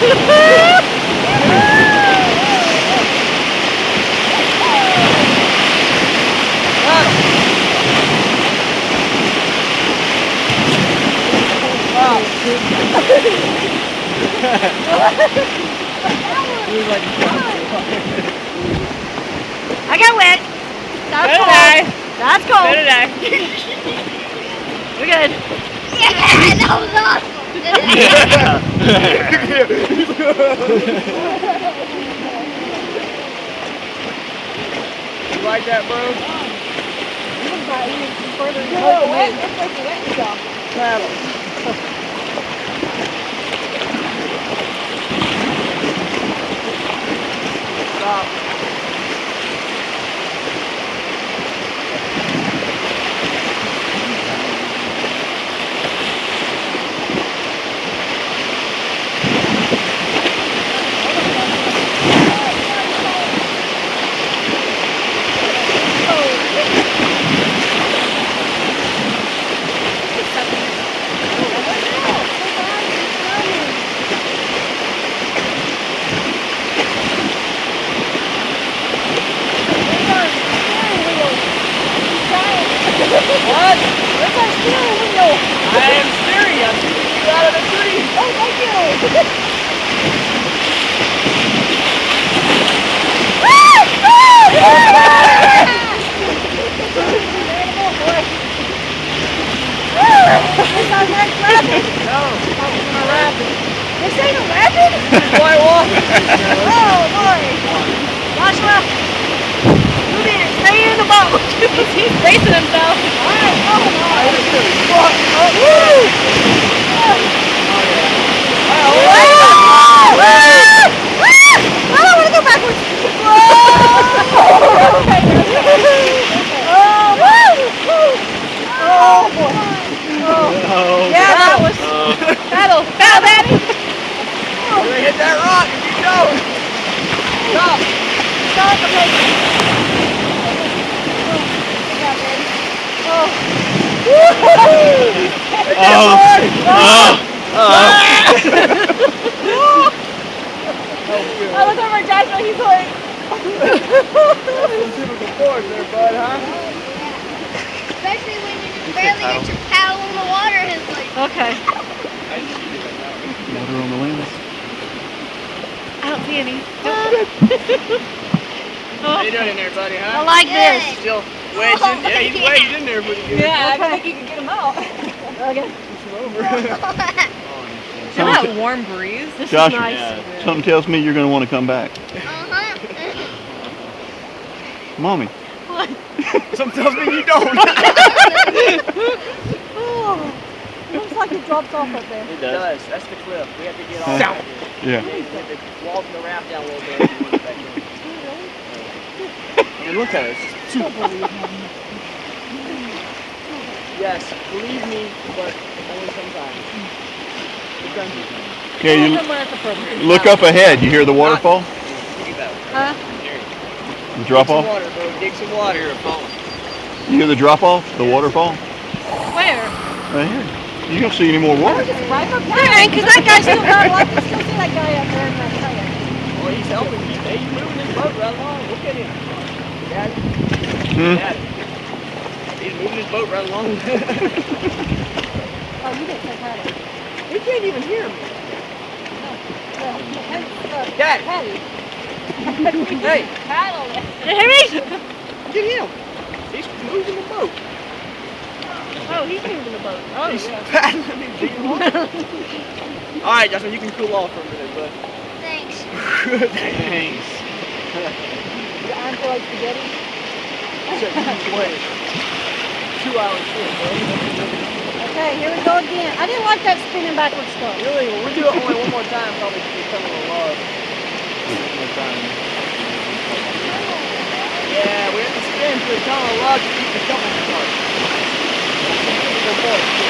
I got wet. That's cold. That's cold. So did I. We're good. Yeah, that was awesome. You like that, bro? Paddle. Stop. What? Where's our steering wheel? I am steering. I'm keeping you out of the tree. Oh, thank you. This our next rapid? No, it's not a rapid. This ain't a rapid? It's white water. Oh, boy. Joshua, move in. Stay in the boat. He's racing himself. All right, oh, no. Woo! I don't want to go backwards. Oh, boy. Oh. Yeah, that was battle, Daddy. You're gonna hit that rock if you don't. Stop. Stop, okay. I look over at Joshua, he's like... Some typical force there, bud, huh? Especially when you barely get your paddle in the water. It's like... Okay. Water on the lens. I don't see any. How you doing in there, buddy, huh? I like this. Still wedging? Yeah, he's wedged in there pretty good. Yeah, I think you can get him out. Okay. Push him over. Feel that warm breeze? This Josh, is nice. something tells me you're going to want to come back. Mommy. What? Something tells me you don't. Oh, looks like it drops off up there. It does. That's the cliff. We have to get off of it. Yeah. We have to walk the raft down a little bit. And get back in. And look at us. Yes, believe me, but only sometimes. Okay, you Somewhere it's appropriate. look up ahead. You hear the waterfall? Huh? The drop Dig some off? water, bro. Dig some water. You hear the drop off? The waterfall? Where? Right here. You don't see any more water. Right up there. There ain't, because that guy still got like, you still see that guy up there in that kayak. Well, he's helping you. Hey, he's moving his boat right along. Look at him. Dad. Dad. He's moving his boat right along. Oh, you didn't say paddle. He can't even hear me. Dad. Hey. Paddle. Did you hear me? Get him. He's moving the boat. Oh, he's moving the boat. Oh, He's yeah. paddling me. All right, Justin, you can cool off for a minute, bud. Thanks. Thanks. Your arms are like spaghetti. Check this way. 2 hours short, bro. Okay, here we go again. I didn't like that spinning backwards stuff. Really, when we do it only one more time, probably become a love. One more time. Yeah, we have to spin to become a love to keep the couple apart. Go forward.